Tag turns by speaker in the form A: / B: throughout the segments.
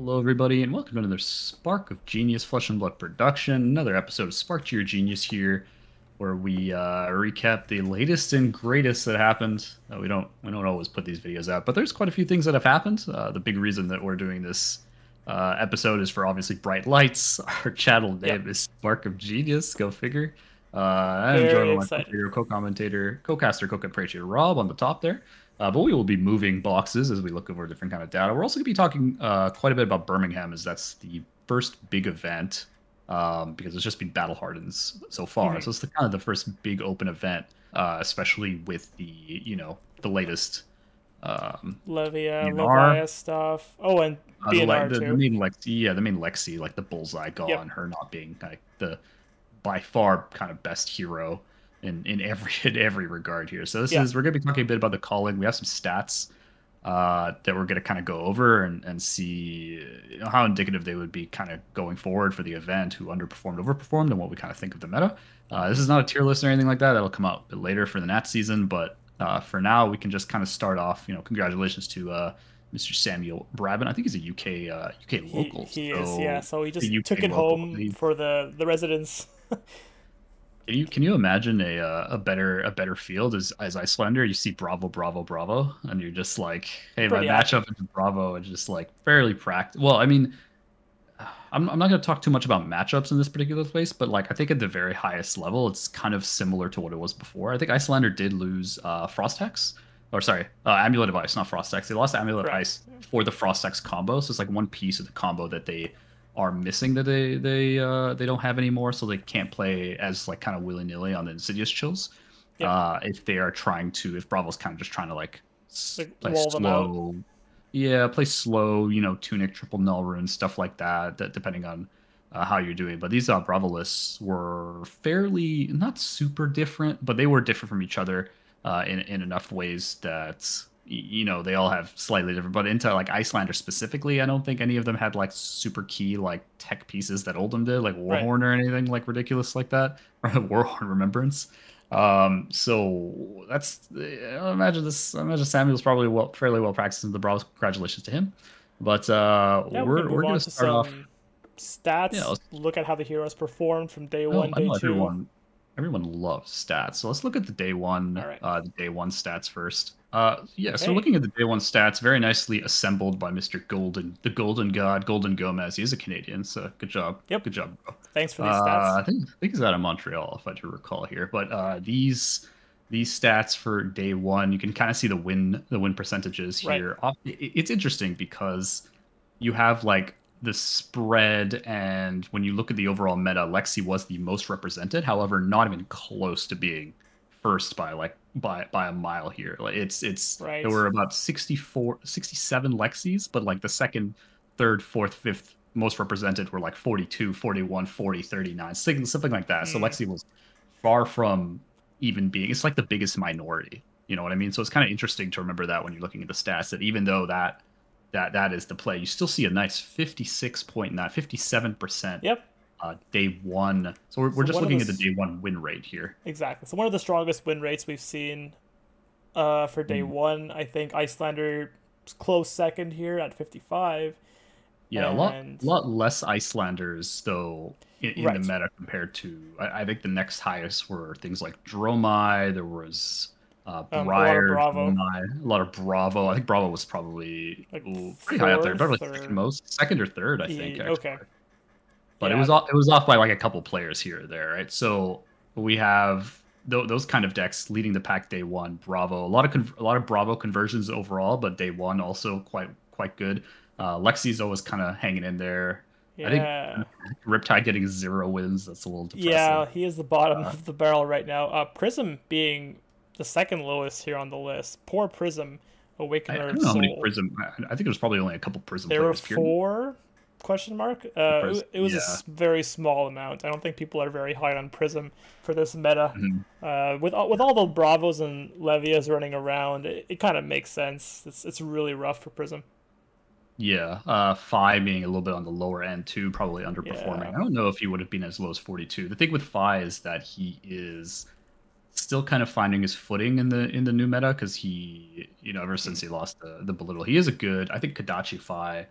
A: Hello, everybody, and welcome to another Spark of Genius Flesh and Blood production. Another episode of Spark to Your Genius here, where we recap the latest and greatest that happened. We don't always put these videos out, but there's quite a few things that have happened. The big reason that we're doing this episode is for obviously bright lights. Our channel
B: Yep.
A: name is Spark of Genius. Go figure. I am joined
B: Very
A: by my
B: excited.
A: co-commentator, co-caster, co-compatriot Rob on the top there. But we will be moving boxes as we look over different kind of data. We're also going to be talking quite a bit about Birmingham, as that's the first big event because it's just been battle hardens so far. So it's the kind of the first big open event, especially with the latest
B: Levia,
A: BNR,
B: Levia stuff. Oh, and
A: the,
B: BNR
A: the the
B: too.
A: main Lexi, yeah, the main Lexi, like the bullseye
B: Yep.
A: gone, her not being like the by far kind of best hero in every in every regard here. So
B: Yeah.
A: we're gonna be talking a bit about the calling. We have some stats that we're gonna kind of go over and see how indicative they would be kind of going forward for the event, who underperformed, overperformed, and what we kind of think of the meta. This is not a tier list or anything like that. That'll come out a bit later for the Nat season, but for now we can just kind of start off. Congratulations to Mr. Samuel Brabin. I think he's a UK local.
B: He is, yeah.
A: So
B: So he
A: the
B: just took
A: UK
B: it
A: local.
B: home for the residents.
A: Can you imagine a better field as Icelander? You see Bravo, Bravo, Bravo, and you're just like, hey, my
B: Pretty active.
A: matchup into Bravo is just like fairly practical. Well, I mean, I'm not going to talk too much about matchups in this particular place, but like I think at the very highest level, it's kind of similar to what it was before. I think Icelander did lose Frost Hex, or sorry, Amulet of Ice, not Frost Hex. They lost Amulet of
B: Correct.
A: Ice for the Frost Hex combo, so it's like one piece of the combo that they are missing that they don't have anymore, so they can't play as like kind of willy nilly on the Insidious chills.
B: Yep.
A: If Bravo's kind of just trying to like
B: Like
A: play
B: wall them out.
A: slow, yeah, play slow, Tunic, Triple Null Rune, stuff like that, depending on how you're doing. But these Bravo lists were fairly, not super different, but they were different from each other in enough ways that, they all have slightly different. But into like Icelander specifically, I don't think any of them had like super key like tech pieces that Oldham did, like
B: Right.
A: Warhorn or anything like ridiculous like that, or Warhorn Remembrance. So that's I imagine Samuel's probably fairly well practiced in the Brawls. Congratulations to him. But
B: Yeah, we can
A: we're
B: move
A: gonna
B: on to
A: start off.
B: some
A: Yeah,
B: stats. Look at how the heroes performed from day one,
A: I
B: day
A: know
B: two.
A: everyone loves stats. So let's look at
B: All right.
A: the day one stats first. Yeah, so
B: Okay.
A: looking at the day one stats, very nicely assembled by Mr. Golden, the Golden God, Golden Gomez. He is a Canadian, so
B: Yep.
A: good job, bro.
B: Thanks for these stats.
A: I think he's out of Montreal, if I do recall here. But these stats for day one, you can kind of see the win percentages
B: Right.
A: here. It's interesting because you have like the spread, and when you look at the overall meta, Lexi was the most represented. However, not even close to being first by a mile here. Like there
B: Right.
A: were about 64, 67 Lexis, but like the second, third, fourth, fifth most represented were like 42, 41, 40, 39, something like that. So
B: Hmm.
A: Lexi was far from even being, it's like the biggest minority. You know what I mean? So it's kind of interesting to remember that when you're looking at the stats, that even though that is the play, you still see a nice 56.9, 57%
B: Yep.
A: day one. So we're
B: So
A: just
B: one of
A: looking
B: the
A: at the day one win rate here.
B: exactly. So one of the strongest win rates we've seen for day
A: Mm.
B: one. I think Icelander close second here at 55.
A: Yeah,
B: And
A: lot less Icelanders though in the
B: right.
A: meta compared to, I think the next highest were things like Dromai. There was
B: A lot of
A: Briar,
B: Bravo.
A: Dromai, a lot of Bravo. I think Bravo was probably
B: Like
A: pretty high up there, probably
B: fourth
A: second
B: or
A: most, second or third, I think
B: okay.
A: actually. But
B: Yeah.
A: it was off by like a couple players here or there, right? So we have those kind of decks leading the pack day one. Bravo, a lot of Bravo conversions overall, but day one also quite good. Lexi's always kind of hanging in there. I think
B: Yeah.
A: Riptide getting 0 wins. That's a little depressing.
B: Yeah, he is the bottom
A: Uh,
B: of the barrel right now. Prism being the second lowest here on the list. Poor Prism,
A: I
B: Awakener
A: don't
B: of
A: know how many
B: Soul.
A: Prism. I think there's probably only a couple Prism
B: There were
A: players. Period.
B: four question mark. It was a
A: Yeah.
B: very small amount. I don't think people are very high on Prism for this meta.
A: Mhm.
B: With all the Bravos and Levias running around, it kind of makes sense. It's really rough for Prism.
A: Yeah, Phi being a little bit on the lower end too, probably underperforming.
B: Yeah.
A: I don't know if he would have been as low as 42. The thing with Phi is that he is still kind of finding his footing in the new meta, because he, ever since he lost the belittle, he is a good. I think Kadachi Phi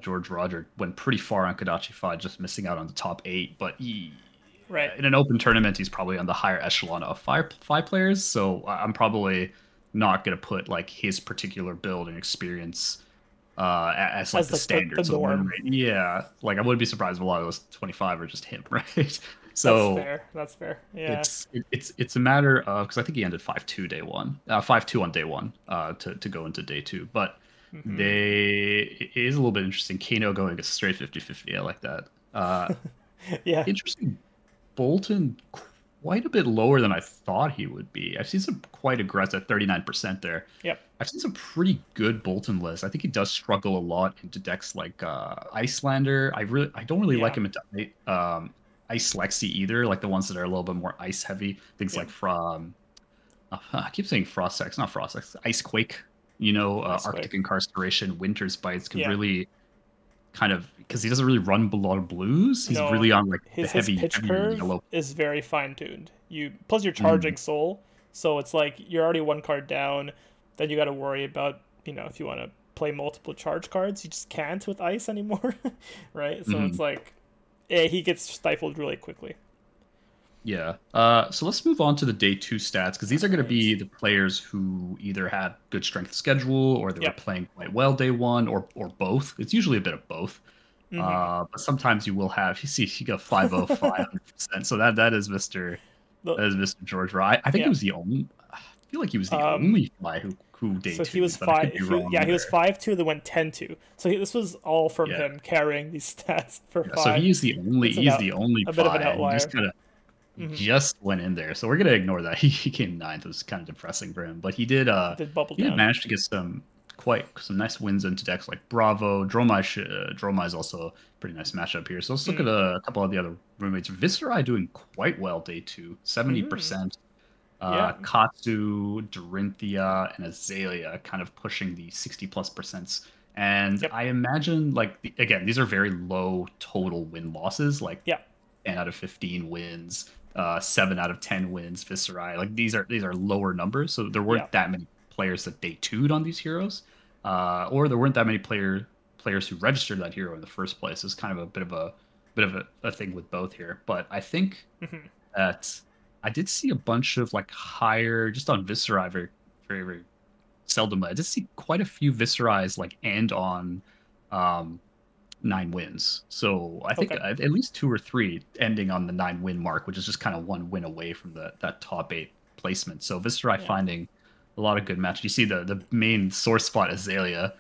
A: George Roger went pretty far on Kodachi 5, just missing out on the top 8. But
B: Right.
A: in an open tournament, he's probably on the higher echelon of five players. So I'm probably not going to put like his particular build and experience as like
B: As
A: the
B: like the
A: standards of win
B: norm.
A: rate. Yeah, like I wouldn't be surprised if a lot of those 25 are just him, right?
B: That's
A: So
B: fair. That's fair. Yeah.
A: it's a matter of because I think he ended 5-2 day one, 5-2 on day one, to go into day two. But
B: Hmm.
A: they it is a little bit interesting. Kano going a straight 50-50. I like that.
B: Yeah.
A: Interesting. Bolton quite a bit lower than I thought he would be. I've seen some quite aggressive 39% there.
B: Yep.
A: I've seen some pretty good Bolton lists. I think he does struggle a lot into decks like Icelander. I don't really like
B: Yeah.
A: him into Ice Lexi either, like the ones that are a little bit more ice heavy. Things
B: Yep.
A: like from I keep saying Frost not Frost Ice Quake.
B: Ice
A: Arctic
B: Quake.
A: Incarceration, Winter's Bites can
B: Yeah.
A: really kind of because he doesn't really run a lot of blues. He's
B: No,
A: really on like the
B: his pitch
A: heavier
B: curve
A: yellow.
B: is very fine tuned. You plus you're
A: Mm,
B: charging soul, so it's like you're already one card down. Then you got to worry about if you want to play multiple charge cards, you just can't with ice anymore, right? So it's
A: mhm.
B: like, yeah, he gets stifled really quickly.
A: Yeah. So let's move on to the day two stats because these are
B: All
A: going to
B: right.
A: be the players who either had good strength schedule or they were
B: Yep.
A: playing quite well day one or both. It's usually a bit of both.
B: Mm-hmm.
A: But sometimes you will have you see he got 50500%. So that is
B: The
A: Mr. George Rye. I think he
B: yeah.
A: was the only I feel like he was the
B: Um.
A: only guy who day
B: So he was
A: two, but I could
B: five.
A: be wrong
B: He was
A: there.
B: 5-2. That went 10-2. So this was all from
A: Yeah.
B: him carrying these stats for
A: Yeah. So
B: five. It's
A: he's the only
B: a bit of an
A: five. He
B: outlier. Hmm.
A: just went in there. So we're gonna ignore that. He came ninth. It was kind of depressing for him. But
B: Did bubble
A: he did
B: down.
A: manage to get some nice wins into decks like Bravo. Dromai is also a pretty nice matchup here. So let's look at
B: Mm.
A: a couple of the other roommates. Viscerai doing quite well day two,
B: Mm.
A: 70%.
B: Yeah.
A: Katsu, Dorinthia, and Azalea kind of pushing the 60 plus percents. And
B: Yep.
A: I imagine like again, these are very low total win losses, like
B: Yeah.
A: 10 out of 15 wins, 7 out of 10 wins, Viscerai. Like these are lower numbers, so there
B: Yeah.
A: weren't that many players that day two'd on these heroes, or there weren't that many players who registered that hero in the first place. It's kind of a bit of a thing with both here. But I think
B: Hmm.
A: that I did see a bunch of like higher just on Viscerai very seldom. I did see quite a few Viscerais like end on um 9 wins. So I think
B: Okay.
A: at least two or three ending on the 9 win mark, which is just kind of one win away from that top 8 placement. So Viserai
B: Yeah.
A: finding a lot of good matches. You see the main source spot Azalea,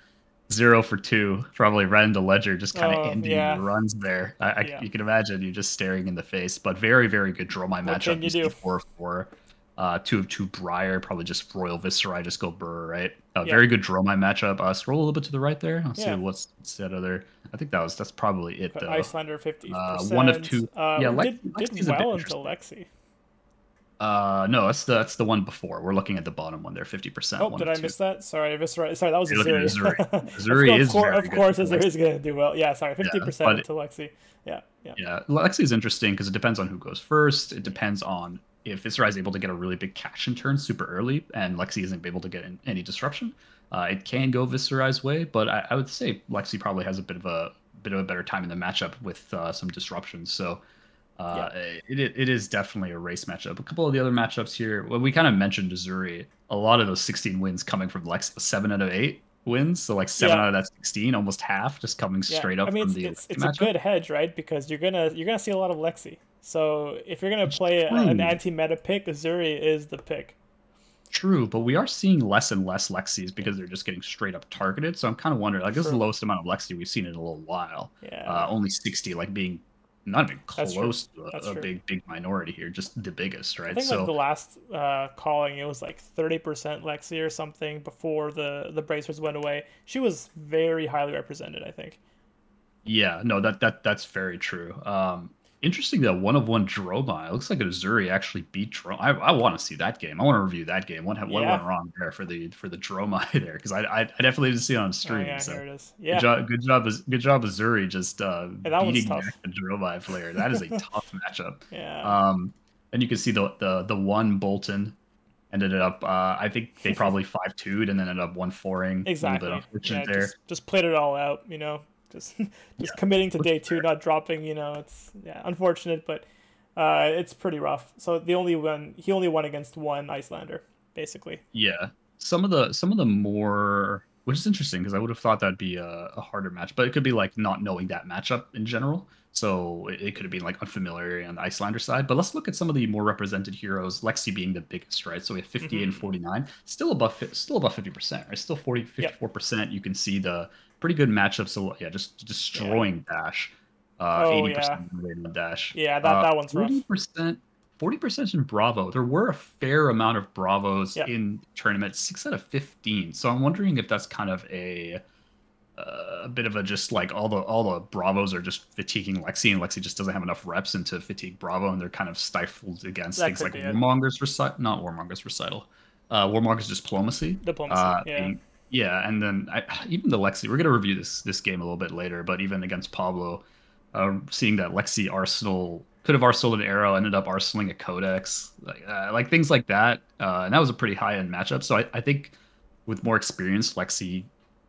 A: 0 for 2, probably right into Ledger, just kind of
B: Oh
A: ending your
B: yeah.
A: runs there.
B: Yeah.
A: You can imagine you just staring in the face, but very good draw my
B: What
A: matchup.
B: can
A: You
B: you
A: see
B: do?
A: 4 of 4. 2 of 2 Briar, probably just Royal Viscerai, just go Burr, right?
B: Yep.
A: Very good draw my matchup. Scroll a little bit to the right there. I'll see
B: Yeah.
A: what's that other. I think that's probably it
B: Got
A: though.
B: Icelander
A: One of
B: 50%.
A: two. Yeah,
B: Did
A: Lexi's a bit
B: well into
A: interesting.
B: Lexi.
A: No, that's the one before. We're looking at the bottom one there, 50%,
B: Oh,
A: one
B: did
A: of
B: I
A: two.
B: miss that? Sorry, Sorry, that was
A: You're looking at
B: Azuri.
A: Missouri. Missouri is very
B: Of
A: good
B: course,
A: for
B: Azuri
A: Lexi.
B: is gonna do well. Yeah, sorry,
A: Yeah,
B: 50%
A: but
B: into Lexi. Yeah, yeah,
A: yeah, Lexi is interesting because it depends on who goes first. It depends on if Viscera is able to get a really big cash in turn super early, and Lexi isn't able to get any disruption. It can go Viscerai's way, but I would say Lexi probably has a bit of a better time in the matchup with some disruptions. So
B: yeah,
A: it is definitely a race matchup. A couple of the other matchups here, well, we kind of mentioned Missouri. A lot of those 16 wins coming from Lex, 7 out of 8 wins. So like seven
B: yeah,
A: out of that 16, almost half, just coming
B: yeah.
A: straight
B: I
A: up
B: mean,
A: from the Lexi
B: it's a
A: matchup.
B: good hedge, right? Because you're gonna see a lot of Lexi. So if you're gonna
A: It's
B: play an
A: true.
B: anti-meta pick, Azuri is the pick.
A: True, but we are seeing less and less Lexis because they're just getting straight up targeted. So I'm kind of wondering, like, this is the
B: True.
A: lowest amount of Lexi we've seen in a little while.
B: Yeah,
A: Only 60, like being not even
B: that's true.
A: close to
B: That's
A: a
B: true.
A: big minority here, just the biggest,
B: I
A: right?
B: think like
A: So
B: the last calling, it was like 30% Lexi or something before the bracers went away. She was very highly represented, I think.
A: yeah, no, that's very true. Interesting that 1 of 1 Dromai. It looks like Azuri actually beat Dromai. I want to see that game. I want to review that game. What
B: Yeah.
A: went wrong there for the Dromai there? Because I definitely didn't see it on
B: Oh
A: stream.
B: yeah,
A: So
B: here it is.
A: good
B: Yeah,
A: job, Azuri just
B: and that one's
A: beating back
B: tough.
A: the Dromai player. That is a tough matchup.
B: Yeah.
A: Um, and you can see the one Bolton ended up. I think they probably 5-2'd and then ended up 1-4ing. A little bit
B: Exactly.
A: unfortunate
B: Yeah,
A: there.
B: just played it all out. Just
A: Yeah.
B: just committing to
A: Which is
B: day two,
A: fair.
B: not dropping. It's yeah, unfortunate, but it's pretty rough. So he only won against one Icelander, basically.
A: Yeah. Some of the more, which is interesting because I would have thought that'd be a harder match, but it could be like not knowing that matchup in general. So it could have been like unfamiliar on the Icelander side. But let's look at some of the more represented heroes, Lexi being the biggest, right? So we have 58 and
B: Hmm.
A: 49, still above 50%, right? Still 40,
B: Yep.
A: 54%. You can see the pretty good matchup. So yeah, just
B: Yeah.
A: destroying Dash.
B: Oh yeah.
A: 80% rating on Dash.
B: Yeah. That one's rough.
A: 40%. 40% in Bravo. There were a fair amount of Bravos
B: Yep.
A: in the tournament, 6 out of 15. So I'm wondering if that's kind of a bit of a just like all the Bravos are just fatiguing Lexi, and Lexi just doesn't have enough reps into fatigue Bravo, and they're kind of stifled against
B: That
A: things
B: could
A: like
B: be it.
A: Warmonger's recital, not Warmonger's recital, Warmonger's diplomacy.
B: Diplomacy. Yeah.
A: Being yeah, and then even the Lexi, we're gonna review this game a little bit later, but even against Pablo, seeing that Lexi Arsenal could have arsenaled an arrow, ended up arsenaling a codex, like things like that, and that was a pretty high end matchup. So I think with more experience, Lexi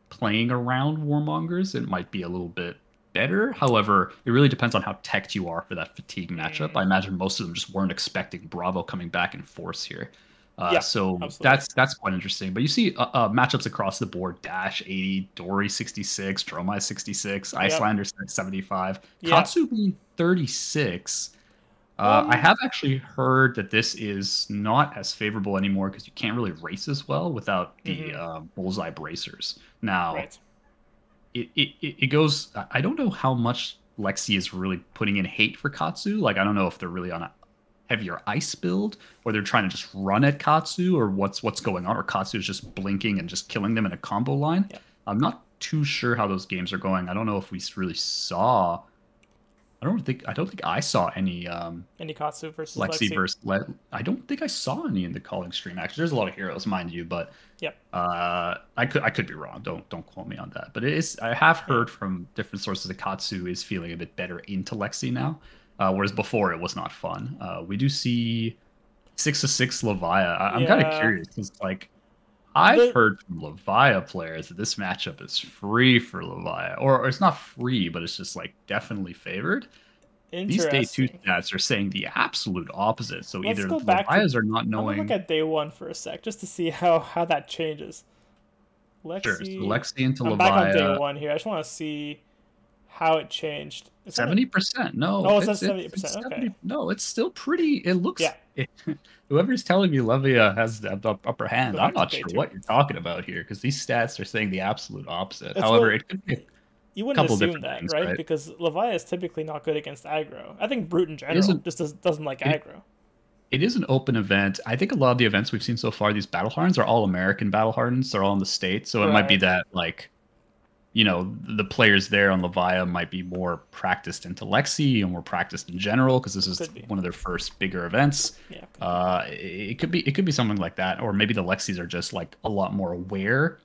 A: playing around Warmongers, it might be a little bit better. However, it really depends on how teched you are for that fatigue matchup.
B: Mm.
A: I imagine most of them just weren't expecting Bravo coming back in force here.
B: Yeah.
A: So
B: Absolutely.
A: that's quite interesting. But you see matchups across the board: Dash 80, Dory 66, Dromai 66,
B: Yep.
A: Icelander 75,
B: Yeah.
A: Katsu being 36. I
B: Um.
A: have actually heard that this is not as favorable anymore because you can't really race as well without the
B: Hmm.
A: bullseye bracers. Now,
B: Right.
A: it goes. I don't know how much Lexi is really putting in hate for Katsu. Like, I don't know if they're really on a heavier ice build or they're trying to just run at Katsu or what's going on, or Katsu is just blinking and just killing them in a combo line.
B: Yeah.
A: I'm not too sure how those games are going. I don't know if we really saw. I don't think I saw any
B: Nikatsu versus
A: Lexi
B: Lexi.
A: versus I don't think I saw any in the calling stream. Actually, there's a lot of heroes, mind you, but
B: Yep.
A: I could be wrong. Don't quote me on that. But it is. I have
B: Yeah.
A: heard from different sources that Katsu is feeling a bit better into Lexi now, whereas before it was not fun. We do see 6 to 6 Levia. I'm kind of
B: Yeah.
A: curious because like I've
B: The
A: heard from Levia players that this matchup is free for Levia, or it's not free, but it's just like definitely favored. These day two
B: Interesting.
A: stats are saying the absolute opposite. So
B: Let's
A: either
B: go
A: the
B: back to.
A: Levias are not
B: I'm gonna look
A: knowing.
B: at day one for a sec, just to see how that changes.
A: Sure, so
B: Lexi.
A: Lexi into
B: I'm back on day
A: Levia,
B: one here. I just want to see how it changed. It's kind of.
A: 70%. No,
B: Oh, it says
A: it's
B: 70%.
A: it's
B: Okay.
A: 70. No, it's still pretty. It looks.
B: Yeah.
A: Whoever's telling you Levia has the upper
B: Go
A: hand, I'm
B: back to
A: not
B: day
A: sure
B: two.
A: what you're talking about here because these stats are saying the absolute opposite.
B: It's
A: However,
B: well.
A: it could be a
B: You wouldn't
A: couple
B: assume
A: different
B: that,
A: things,
B: right?
A: right?
B: Because Levi is typically not good against aggro. I think Brute in
A: It
B: general
A: isn't.
B: just doesn't like
A: It,
B: aggro.
A: it is an open event. I think a lot of the events we've seen so far, these battle hardens are all American battle hardens. They're all in the States. So it might be
B: Right.
A: that, like, the players there on Levia might be more practiced into Lexi and more practiced in general because this is
B: Could be.
A: one of their first bigger events.
B: Yeah. Could be.
A: It could be something like that, or maybe the Lexis are just like a lot more aware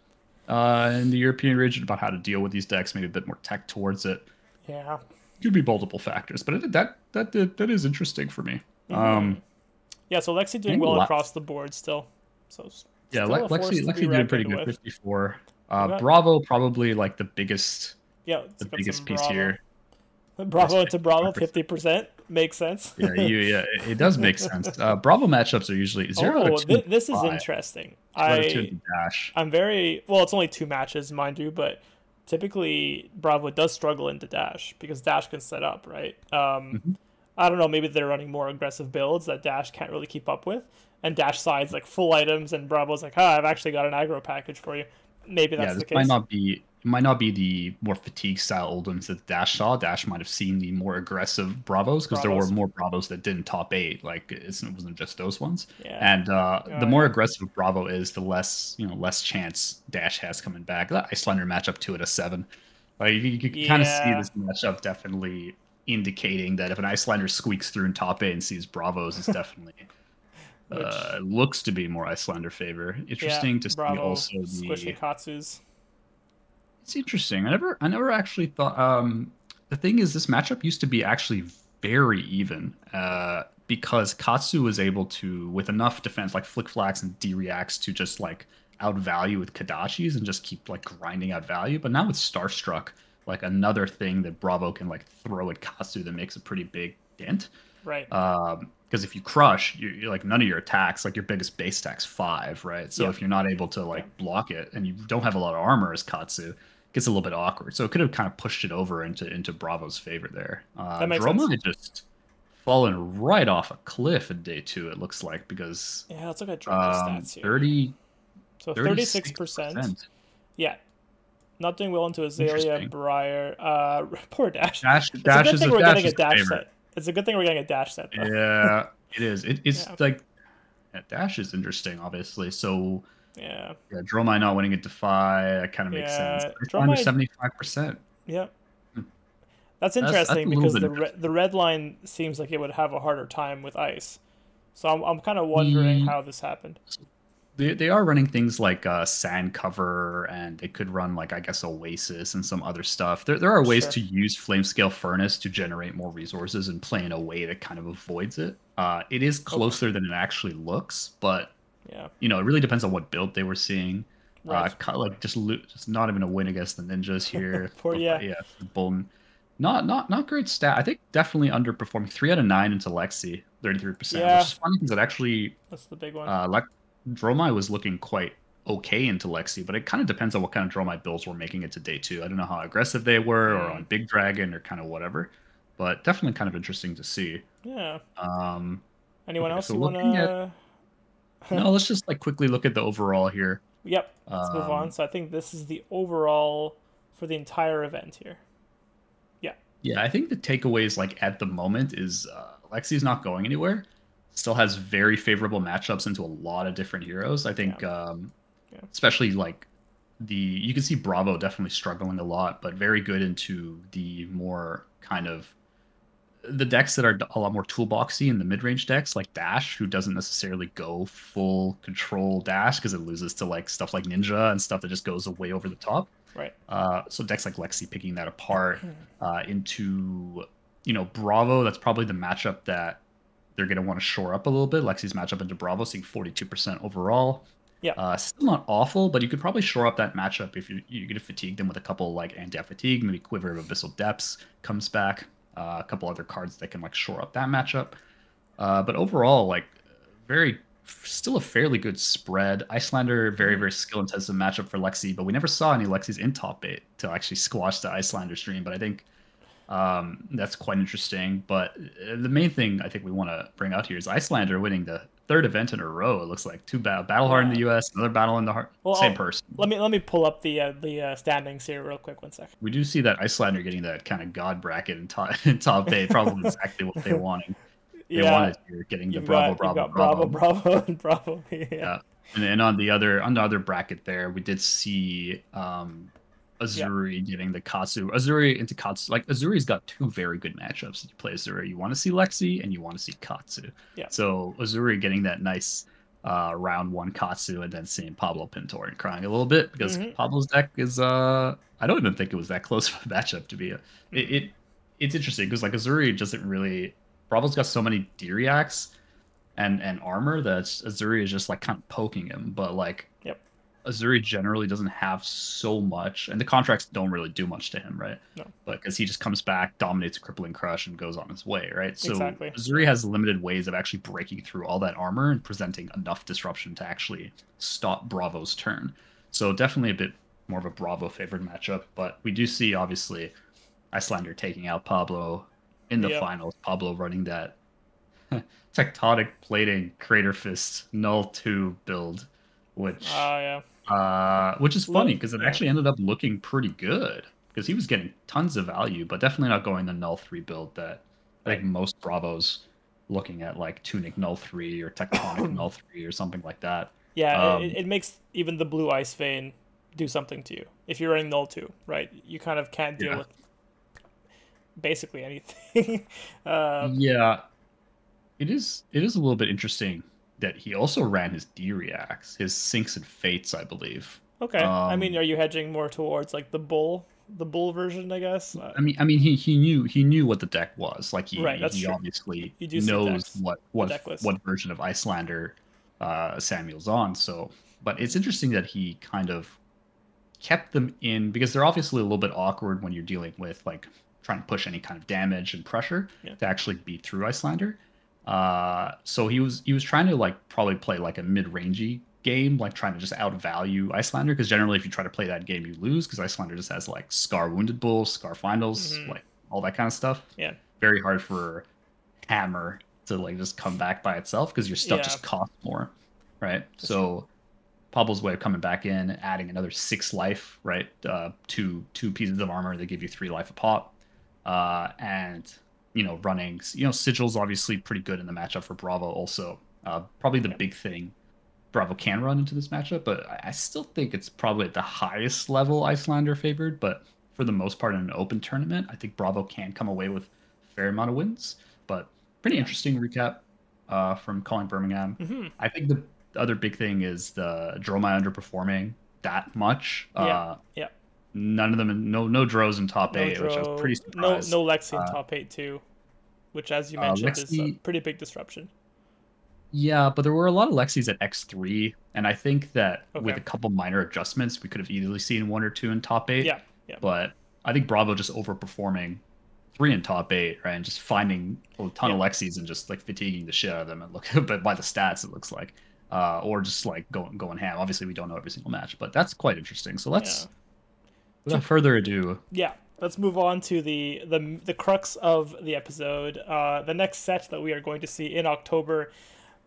A: in the European region about how to deal with these decks, maybe a bit more tech towards it.
B: Yeah.
A: Could be multiple factors, but that is interesting for me.
B: Hmm. Yeah. So Lexi
A: I
B: doing
A: think
B: well across the board still. So
A: yeah,
B: still a force to be
A: Lexi doing pretty
B: reckoned
A: good,
B: with.
A: 54.
B: We got
A: Bravo probably like the biggest
B: yeah.
A: the
B: Let's got some
A: biggest piece
B: Bravo.
A: here. That's
B: Bravo into Bravo,
A: 55%.
B: 50% makes sense.
A: Yeah, it does make sense. Bravo matchups are usually 0 out of
B: Oh,
A: 2 into
B: this is
A: 5,
B: interesting.
A: 2 out of 2 into Dash.
B: I'm very well. It's only two matches, mind you, but typically Bravo does struggle into Dash because Dash can set up, right?
A: Mhm.
B: I don't know. Maybe they're running more aggressive builds that Dash can't really keep up with, and Dash sides like full items, and Bravo's like, "Ah, I've actually got an aggro package for you." Maybe
A: Yeah,
B: that's
A: this
B: the case.
A: might not be the more fatigue style Oldhams that Dash saw. Dash might have seen the more aggressive Bravos because there were
B: Bravos,
A: more Bravos that didn't top 8. Like it wasn't just those ones.
B: yeah.
A: And
B: Oh,
A: the more
B: yeah.
A: aggressive Bravo is, the less chance Dash has coming back. That Icelander matchup 2 out of 7. Like you can kind of see
B: Yeah.
A: this matchup definitely indicating that if an Icelander squeaks through in top 8 and sees Bravos, it's definitely
B: Which
A: looks to be more Icelander favor.
B: yeah,
A: Interesting to see
B: Bravo
A: also
B: squishing
A: the.
B: Katsu's.
A: It's interesting. I never actually thought. The thing is, this matchup used to be actually very even. Because Katsu was able to, with enough defense, like Flick Flax and D reacts, to just like outvalue with Kadachis and just keep like grinding out value. But now with Starstruck, like another thing that Bravo can like throw at Katsu that makes a pretty big dent.
B: Right.
A: Because if you crush, you're like none of your attacks, like your biggest base attack's 5, right? So
B: Yep.
A: if you're not able to
B: Yeah.
A: like block it and you don't have a lot of armor as Katsu, it gets a little bit awkward. So it could have kind of pushed it over into Bravo's favor there.
B: That makes sense.
A: Droma just fallen right off a cliff in day 2, it looks like, because
B: Yeah, let's look at Droma's stats here.
A: 30,
B: So 36%.
A: 36%.
B: Yeah. Not doing well into Azalea,
A: Interesting.
B: Briar. Poor Dash.
A: Dash
B: It's a good
A: is
B: thing
A: a
B: we're
A: Dash
B: getting a
A: is a
B: dash
A: favorite.
B: set. It's a good thing we're getting a dash set, though.
A: Yeah, it is. It's
B: Yeah.
A: like Dash is interesting, obviously. So
B: Yeah.
A: yeah, Dromai not winning a Defy, that kind of makes
B: Yeah,
A: sense. It's
B: Dromai-
A: under 75%.
B: Yep.
A: Hmm.
B: That's
A: That's
B: interesting
A: a little
B: because
A: bit
B: the
A: interesting.
B: the red line seems like it would have a harder time with ice. So I'm kind of wondering how this happened.
A: They are running things like Sand Cover, and they could run like I guess Oasis and some other stuff. There are ways
B: Sure.
A: to use Flamescale Furnace to generate more resources and play in a way that kind of avoids it. It is closer than it actually looks, but
B: Yeah.
A: you know, it really depends on what build they were seeing.
B: Right.
A: Like just not even a win against the ninjas here.
B: Poor, yeah.
A: Yeah, Bolton. Not great stat. I think definitely underperforming. 3 out of 9 into Lexi, 33%,
B: Yeah.
A: which is funny because it actually
B: That's the big one.
A: Dromai was looking quite okay into Lexi, but it kind of depends on what kind of Dromai builds we're making it to day 2. I don't know how aggressive they were or on Big Dragon or kind of whatever, but definitely kind of interesting to see.
B: Yeah.
A: Um,
B: Anyone
A: okay,
B: else
A: so
B: you
A: looking
B: wanna?
A: no, let's just like quickly look at the overall here.
B: Yep. Let's move on. So I think this is the overall for the entire event here. Yeah.
A: Yeah, I think the takeaways like at the moment is Lexi's not going anywhere. Still has very favorable matchups into a lot of different heroes. I think
B: Yeah.
A: especially like you can see Bravo definitely struggling a lot, but very good into the more kind of the decks that are a lot more toolboxy in the mid-range decks, like Dash, who doesn't necessarily go full control Dash because it loses to like stuff like Ninja and stuff that just goes way over the top.
B: Right.
A: So decks like Lexi picking that apart into, you know, Bravo. That's probably the matchup that they're going to want to shore up a little bit. Lexi's matchup into Bravo, seeing 42% overall.
B: Yeah.
A: Still not awful, but you could probably shore up that matchup if you're going to fatigue them with a couple like anti-fatigue, maybe Quiver of Abyssal Depths comes back. A couple other cards that can like shore up that matchup. But overall, like still a fairly good spread. Icelander, very skill intensive matchup for Lexi, but we never saw any Lexis in top 8 to actually squash the Icelander stream. But I think that's quite interesting. But the main thing I think we want to bring out here is Icelander winning the 3rd event in a row. It looks like 2 battle hard in the US, another battle in the heart.
B: Well,
A: same person.
B: Let me pull up the standings here real quick. 1 sec.
A: We do see that Icelander getting that kind of god bracket in top 8, probably exactly what they wanted. They wanted here, getting the Bravo,
B: and Bravo.
A: Yeah. And on the other bracket there, we did see Azuri getting the Katsu. Azuri into Katsu. Like Azuri's got 2 very good matchups. You play Azuri, you want to see Lexi and you want to see Katsu.
B: Yeah.
A: So Azuri getting that nice round 1 Katsu and then seeing Pablo Pintor and crying a little bit because Pablo's deck is I don't even think it was that close of a matchup to be it's interesting because like Azuri doesn't really Bravo's got so many D-reacts and armor that Azuri is just like kind of poking him, but like Azuri generally doesn't have so much, and the contracts don't really do much to him, right?
B: No.
A: But because he just comes back, dominates a crippling crush, and goes on his way, right? So
B: exactly.
A: Azuri has limited ways of actually breaking through all that armor and presenting enough disruption to actually stop Bravo's turn. So definitely a bit more of a Bravo favored matchup, but we do see obviously Icelander taking out Pablo in the finals. Pablo running that tectonic plating Crater Fist Null 2 build, which which is funny because it actually ended up looking pretty good because he was getting tons of value, but definitely not going the Null 3 build that I think most Bravos looking at, like Tunic Null 3 or Tectonic Null 3 or something like that.
B: Yeah, it makes even the blue Ice Vein do something to you. If you're running Null 2, right? You kind of can't deal with basically anything.
A: Yeah. It is a little bit interesting that he also ran his D-reacts, his Sinks and Fates, I believe.
B: Okay. I mean, are you hedging more towards like the bull version, I guess?
A: I mean he knew what the deck was. Like he obviously knows what version of Icelander Samuel's on. So, but it's interesting that he kind of kept them in because they're obviously a little bit awkward when you're dealing with like trying to push any kind of damage and pressure
B: Yeah.
A: to actually beat through Icelander. So he was trying to like probably play like a mid-rangey game, like trying to just outvalue Icelander because generally if you try to play that game you lose because Icelander just has like Scar Wounded Bull, Scar Finals,
B: Hmm.
A: like all that kind of stuff.
B: Yeah.
A: Very hard for Hammer to like just come back by itself because your stuff
B: Yeah.
A: just costs more, right?
B: That's true.
A: So Pablo's way of coming back in, adding another 6 life, right? Two pieces of armor that give you 3 life a pop, and running. Sigil's obviously pretty good in the matchup for Bravo. Also, probably the
B: Yeah.
A: big thing Bravo can run into this matchup, but I still think it's probably at the highest level Icelander favored. But for the most part, in an open tournament, I think Bravo can come away with a fair amount of wins. But pretty
B: Yeah.
A: interesting recap from calling Birmingham.
B: Hmm.
A: I think the other big thing is the Dromai underperforming that much.
B: Yeah. Yeah.
A: None of them, no Drows in top
B: No
A: eight, which I was pretty
B: Dro. No.
A: surprised.
B: No Lexi in
A: Uh,
B: top 8 too, which, as you mentioned, is a
A: Lexi,
B: pretty big disruption.
A: yeah, but there were a lot of Lexis at X3, and I think that with
B: Okay.
A: a couple minor adjustments, we could have easily seen 1 or 2 in top eight.
B: Yeah. Yeah.
A: But I think Bravo just overperforming 3 in top eight, right, and just finding a ton
B: Yeah.
A: of Lexis and just like fatiguing the shit out of them. And look, but by the stats, it looks like, or just like going ham. Obviously, we don't know every single match, but that's quite interesting. So
B: Yeah.
A: let's, without further ado,
B: Yeah, let's move on to the crux of the episode. The next set that we are going to see in October,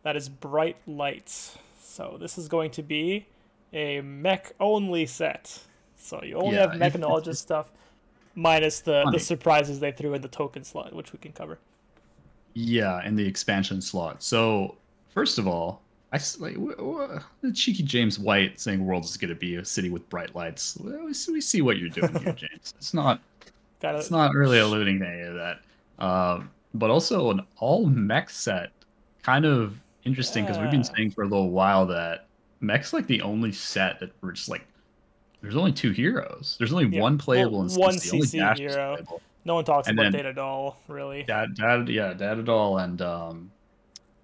B: that is Bright Lights. So this is going to be a mech only set. So you only
A: yeah,
B: have mechanologist
A: it's
B: stuff, minus the
A: funny.
B: surprises they threw in the token slot, which we can cover.
A: Yeah, in the expansion slot. So first of all, like cheeky James White saying Worlds is going to be a city with bright lights. Well, we see what you're doing here, James.
B: Gotta,
A: It's not really alluding to any of that. But also an all mech set, kind of interesting because we've been
B: yeah,
A: saying for a little while that mech's like the only set that we're just like. There's only 2 heroes. There's only
B: yeah.
A: one
B: Well,
A: playable and
B: one
A: the only
B: CC
A: dash is
B: hero.
A: playable.
B: No one talks
A: And
B: about
A: then
B: Data Doll, really.
A: Dadadol and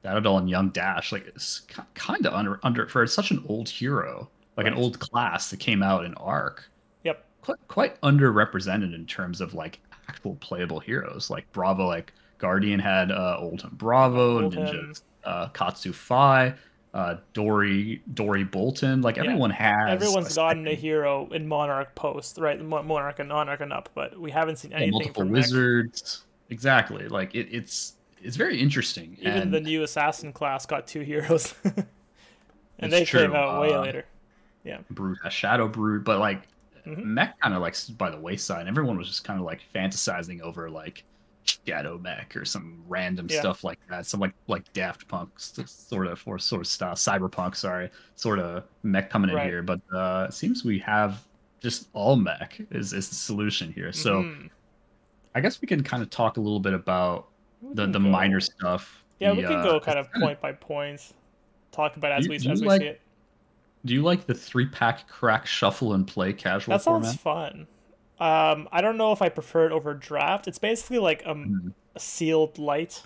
A: Dadadol and Young Dash, like it's kind of under for such an old hero, like an
B: Right.
A: old class that came out in Arc,
B: Yep.
A: quite underrepresented in terms of like actual playable heroes. Like Bravo, like Guardian had Oldhim Bravo,
B: Oldhim.
A: Ninja, Katsu Fi, Dory Bolton. Like
B: Yeah.
A: everyone has
B: Everyone's
A: a
B: gotten a
A: second,
B: hero in Monarch post, right? Monarch and Monarch and up, but we haven't seen
A: yeah,
B: anything
A: multiple
B: from mech.
A: wizards. Exactly. Like it's very interesting
B: Even the
A: and
B: new assassin class got 2 heroes, and
A: it's
B: they came
A: true.
B: out way later. Yeah.
A: Brood has Shadow Brood, but like
B: Hmm.
A: Mech kind of like stood by the wayside. Everyone was just kind of like fantasizing over like Shadow Mech or some random
B: Yeah.
A: stuff like that. Some like Daft Punk sort of style, Cyberpunk, sorry, sort of mech coming in
B: Right.
A: here. But it seems we have just all mech is the solution here. So
B: Hmm.
A: I guess we can kind of talk a little bit about
B: We
A: the
B: can
A: minor
B: go.
A: stuff.
B: Yeah, we can go kind
A: It's
B: of point by point, talk about it
A: do
B: as
A: you,
B: we
A: do you
B: as we see
A: like
B: it.
A: do you like the 3-pack crack shuffle and play casual
B: That sounds
A: format?
B: fun. I don't know if I prefer it over draft. It's basically like
A: Mhm.
B: a sealed light.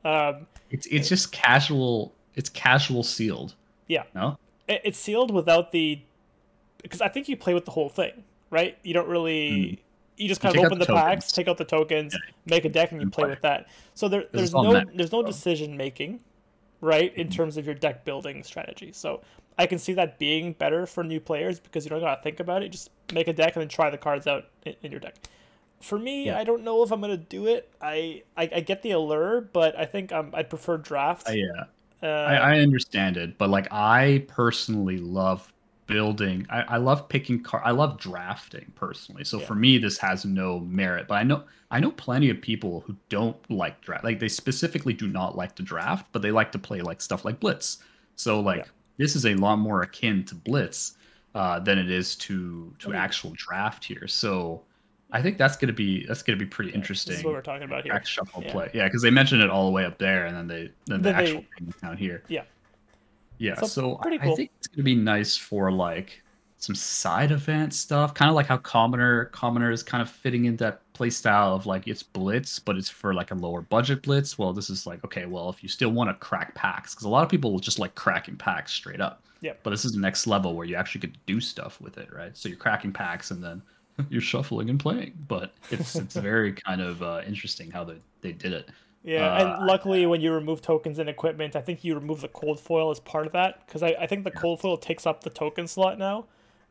B: Um,
A: It's just casual. It's casual sealed.
B: yeah,
A: No.
B: it's sealed without the, because I think you play with the whole thing, right? You don't
A: Mm.
B: really, you just
A: You
B: kind of
A: take out
B: open
A: the
B: the packs,
A: tokens.
B: take out the tokens,
A: Yeah,
B: make a deck, and you
A: and
B: play
A: play.
B: with that. So
A: 'Cause it's all mech.
B: there's no
A: So,
B: decision making, right, in terms of your deck building strategy. So I can see that being better for new players because you don't gotta think about it. You just make a deck and then try the cards out in your deck. For me,
A: yeah.
B: I don't know if I'm gonna do it. I get the allure, but I think I'd prefer draft.
A: Yeah.
B: Uh,
A: I understand it, but like I personally love building. I love picking I love drafting personally. So
B: yeah,
A: for me, this has no merit. But I know plenty of people who don't like draft. Like they specifically do not like to draft, but they like to play like stuff like Blitz. So
B: yeah.
A: like this is a lot more akin to Blitz than it is
B: I
A: to
B: mean,
A: actual draft here. So I think that's gonna be pretty
B: yeah. This is what
A: interesting.
B: we're talking about here.
A: Crack shuffle
B: Yeah.
A: play, yeah, because they mentioned it all the way up there, and then the
B: Then
A: actual
B: they,
A: thing is down here.
B: yeah.
A: Yeah,
B: So
A: so
B: pretty
A: I
B: cool.
A: think it's gonna be nice for like some side event stuff, kind of like how Commoner is kind of fitting in that play style of like it's Blitz, but it's for like a lower budget Blitz. Well, this is like, okay, well, if you still want to crack packs, because a lot of people will just like cracking packs straight up.
B: Yep.
A: But this is the next level where you actually get to do stuff with it, right? So you're cracking packs and then you're shuffling and playing. But it's very kind of interesting how they did it.
B: Yeah, and luckily when you remove tokens and equipment, I think you remove the cold foil as part of that, because I think the cold foil takes up the token slot now.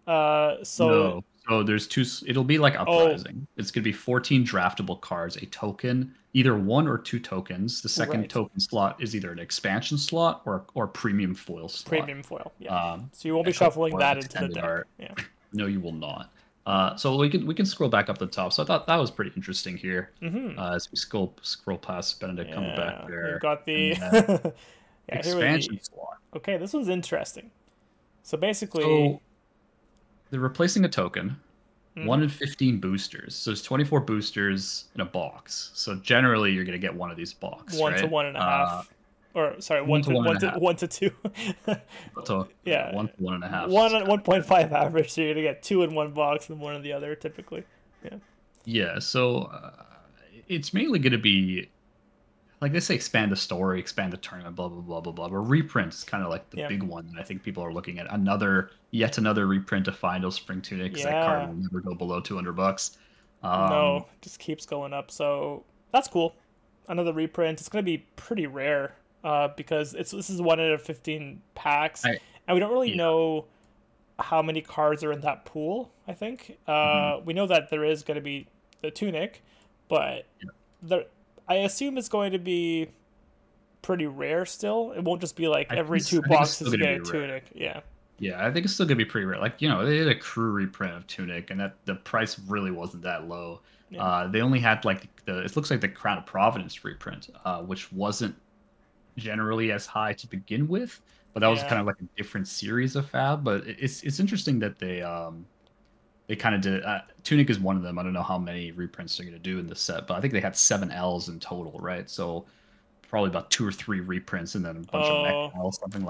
B: So
A: no. So there's two. It'll be like Uprising. It's gonna be 14 draftable cards, a token, either one or two tokens. The second token slot is either an expansion slot or premium foil slot.
B: Premium foil, yeah. So you won't be shuffling that into the deck. Yeah.
A: No, you will not. So we can scroll back up the top. So I thought that was pretty interesting here. As we scroll past Benedict Cumberbatch there.
B: You got the
A: expansion slot.
B: Okay, this one's interesting. So basically,
A: they're replacing a token. 1 in 15 boosters. So there's 24 boosters in a box. So generally, you're gonna get one of these boxes.
B: 1 to 1.5. Or sorry, 1 to 2.
A: So
B: yeah,
A: 1 to 1.5.
B: 1.5 average. So you're gonna get 2 in one box and 1 in the other, typically. Yeah.
A: Yeah. So it's mainly gonna be like they say, expand the story, expand the tournament, blah blah blah blah blah. But reprint is kind of like the big one. And I think people are looking at yet another reprint of Final Spring Tunic. Because that card will never go below $200.
B: No, it just keeps going up. So that's cool. Another reprint. It's gonna be pretty rare. Because this is 1 out of 15 packs, and we don't really know how many cards are in that pool. I think we know that there is going to be the Tunic, but I assume it's going to be pretty rare still. It won't just be like every 2 boxes get a Tunic.
A: Yeah, I think it's still gonna be pretty rare. Like, they did a crew reprint of Tunic, and that the price really wasn't that low. They only had like it looks like the Crown of Providence reprint, which wasn't generally as high to begin with, but that was kind of like a different series of fab. But it's interesting that they kind of did Tunic is one of them. I don't know how many reprints they're going to do in the set, but I think they had 7 L's in total, right? So probably about 2 or 3 reprints and then a bunch of mech L's, something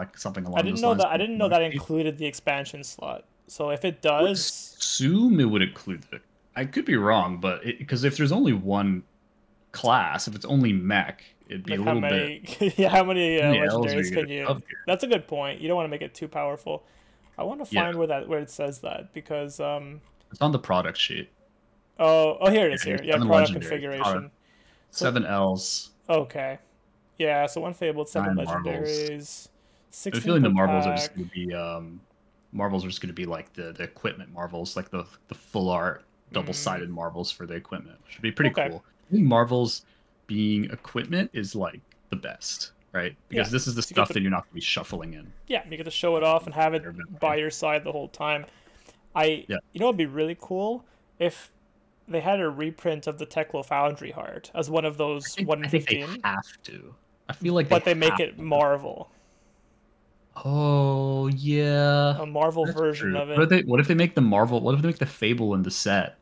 A: along those lines.
B: I didn't know that included the expansion slot. So if it does, I would
A: assume it would include it. I could be wrong, but because if there's only one class, if it's only mech, it'd be
B: like
A: a little bit.
B: How many legendaries can you? That's a good point. You don't want to make it too powerful. I want to find where it says that, because
A: it's on the product sheet.
B: Oh, here it is. Here, product configuration.
A: 7 L's.
B: Okay. Yeah, so 1 fabled, 7 legendaries. 16
A: I'm feeling the marbles are just going to be like the equipment marvels, like the full art double-sided marvels for the equipment. Should be pretty cool. I think marvels being equipment is like the best, right? Because this is the stuff that you're not going to be shuffling in.
B: Yeah, you get to show it off and have it by your side the whole time. You know, it'd be really cool if they had a reprint of the Teklo Foundry Heart as one of those 1 in 15.
A: I think they have to. I feel like
B: they make it Marvel.
A: Oh yeah,
B: a Marvel version of it.
A: What if they make the Marvel? What if they make the Fable in the set?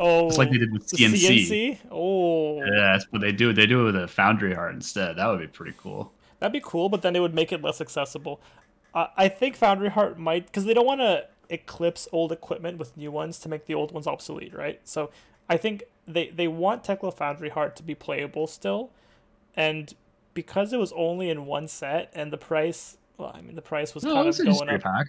B: Oh,
A: it's like they did with CNC.
B: Oh,
A: yeah, that's what they do. They do it with a Foundry Heart instead. That would be pretty cool.
B: That'd be cool, but then it would make it less accessible. I think Foundry Heart might, because they don't want to eclipse old equipment with new ones to make the old ones obsolete, right? So I think they want Teklo Foundry Heart to be playable still, and because it was only in one set and the price, the price was kind of going up.
A: Pack.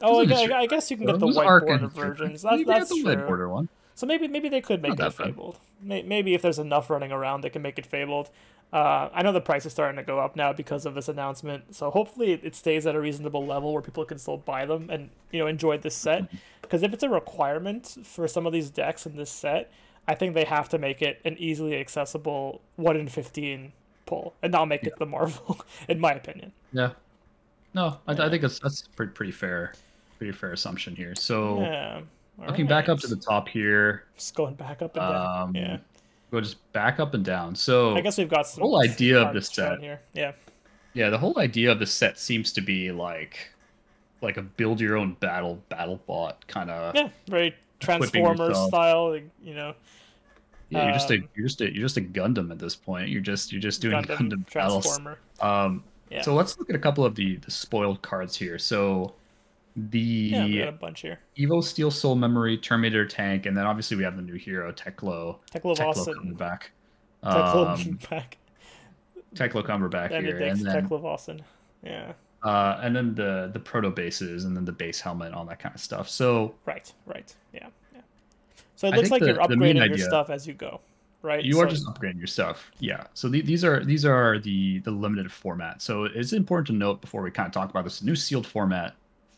B: Oh, I guess you can get the whiteboard versions. That's
A: the
B: true.
A: Whiteboarder one.
B: So maybe they could make it fabled. Maybe if there's enough running around, they can make it fabled. I know the price is starting to go up now because of this announcement. So hopefully it stays at a reasonable level where people can still buy them and enjoy this set. Because if it's a requirement for some of these decks in this set, I think they have to make it an easily accessible 1 in 15 pull and not make it the Marvel, in my opinion.
A: Yeah. No, I think that's pretty fair assumption here. So looking back up to the top here,
B: just going back up and down.
A: Go just back up and down. So
B: I guess we've got some
A: whole idea of the set
B: here.
A: Yeah, the whole idea of the set seems to be like a build your own battle bot kind of.
B: Yeah, very Transformers style.
A: Yeah, you're just a Gundam at this point. You're just doing Gundam battles.
B: Transformer.
A: So let's look at a couple of the spoiled cards here. So
B: Yeah, we got
A: The
B: a bunch here.
A: Evo Steel Soul Memory, Terminator Tank, and then obviously we have the new hero,
B: Teklo
A: Teklo coming
B: Vossen.
A: back.
B: Teklo
A: Um,
B: back.
A: Teklo coming back here,
B: Benedict Teklo Vossen. Yeah.
A: and then the proto bases, and then the base helmet, all that kind of stuff. So
B: Right. Right. Yeah. Yeah. So it
A: I
B: looks
A: think
B: like you're
A: the main
B: upgrading your
A: idea,
B: stuff as you go, right?
A: you are
B: So
A: just upgrading your stuff. Yeah. So these are the limited format. So it's important to note before we kind of talk about this new sealed format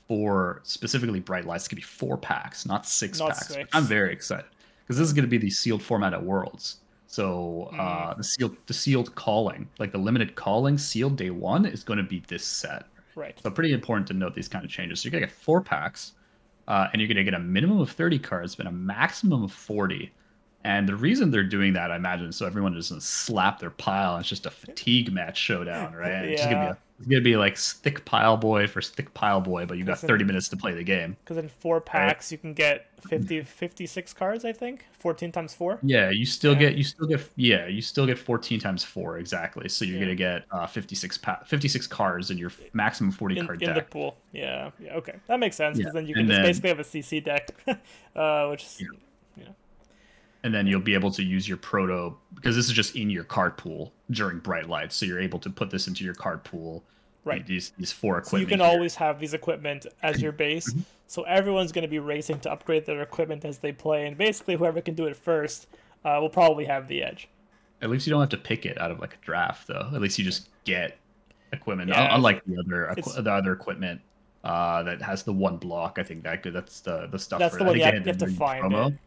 A: for specifically Bright Lights. It's gonna be 4 packs, not six
B: not
A: packs. I'm
B: 6.
A: very excited because this is gonna be the sealed format at Worlds. So
B: Mm,
A: the sealed calling, like the limited calling sealed day one, is going to be this set.
B: right.
A: So pretty important to note these kind of changes. So you're gonna get 4 packs, and you're gonna get a minimum of 30 cards, but a maximum of 40. And the reason they're doing that, I imagine, so everyone doesn't slap their pile. And it's just a fatigue match showdown, right? And
B: Yeah.
A: it's gonna be like thick pile boy for thick pile boy, but you got
B: Because
A: 30
B: in
A: minutes to play the game,
B: because in 4
A: right?
B: packs you can get 56 cards, I think. 14 times 4.
A: Yeah,
B: Yeah.
A: you still get 14 times 4 exactly. So you're
B: Yeah.
A: gonna get 56 cards in your maximum 40 card
B: In the
A: deck.
B: pool. Yeah. Yeah. Okay. That makes sense
A: Yeah,
B: because then you can
A: and
B: just
A: then
B: basically have a CC deck, which is
A: yeah,
B: yeah.
A: and then you'll be able to use your proto because this is just in your card pool during bright lights. So you're able to put this into your card pool.
B: Right.
A: These four
B: So you
A: equipment
B: can
A: here.
B: always have these equipment as your base.
A: Mhm.
B: So everyone's going to be racing to upgrade their equipment as they play, and basically whoever can do it first will probably have the edge.
A: At least you don't have to pick it out of like a draft, though. At least you just get equipment.
B: Yeah,
A: Unlike
B: it's
A: the other equipment that has the one block. I think that's the stuff
B: that's
A: for.
B: the
A: I
B: one
A: think they had
B: you have to
A: the
B: find it.
A: promo.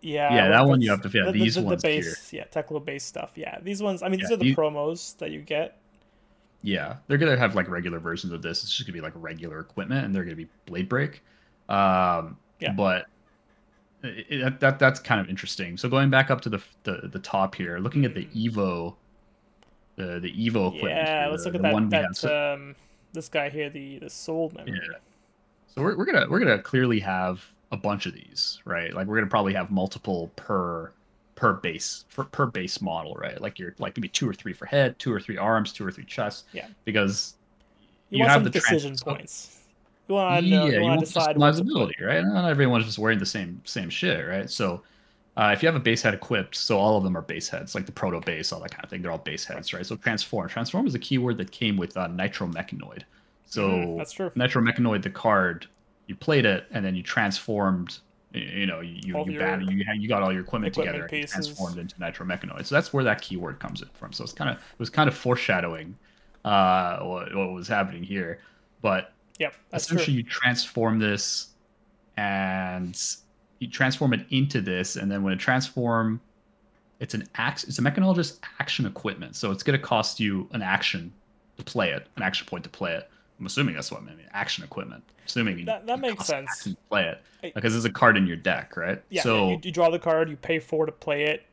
B: Yeah,
A: Yeah, that one you
B: that's
A: have to. Yeah, these
B: the
A: ones here.
B: base, yeah, Teklo base stuff. Yeah, these ones. I mean,
A: Yeah,
B: these are the promos that you get.
A: yeah, they're gonna have like regular versions of this. It's just gonna be like regular equipment, and they're gonna be blade break.
B: Yeah,
A: But that's kind of interesting. So going back up to the top here, looking at the Evo, the Evo equipment
B: yeah.
A: here,
B: Let's look at
A: the one we have.
B: that this guy here, the soul
A: Yeah.
B: memory.
A: So we're gonna clearly have a bunch of these, right? Like we're gonna probably have multiple per base model, right? Like you're like maybe 2 or 3 for head, 2 or 3 arms, 2 or 3 chests,
B: Yeah,
A: because
B: you
A: you
B: want
A: have
B: some
A: the trans.
B: decision
A: So,
B: points. You want to know.
A: yeah,
B: You
A: you
B: want to
A: want
B: decide what to put.
A: customizability, right? Not everyone's just wearing the same shit, right? So if you have a base head equipped, so all of them are base heads, like the proto base, all that kind of thing. They're all base
B: Right.
A: heads, right? So transform. Transform is a keyword that came with nitromechanoid. So
B: That's true.
A: nitromechanoid, the card, you played it, and then you transformed. You know, you
B: All
A: you
B: your
A: ban you got all your equipment together
B: equipment
A: and you
B: pieces.
A: transformed into nitromechanoid. So that's where that keyword comes in from. So it was kind of foreshadowing what was happening here, but
B: Yep, that's true.
A: essentially you transform this and you transform it into this, and then when it transform, it's a mechanologist action equipment, so it's going to cost you an action to play it, an action point to play it. I'm assuming that's what I mean, action equipment, assuming
B: That
A: it
B: makes
A: costs an
B: sense.
A: action to play it
B: I,
A: because there's a card in your deck, right?
B: yeah, yeah.
A: So
B: You draw the card, you pay 4 to play it.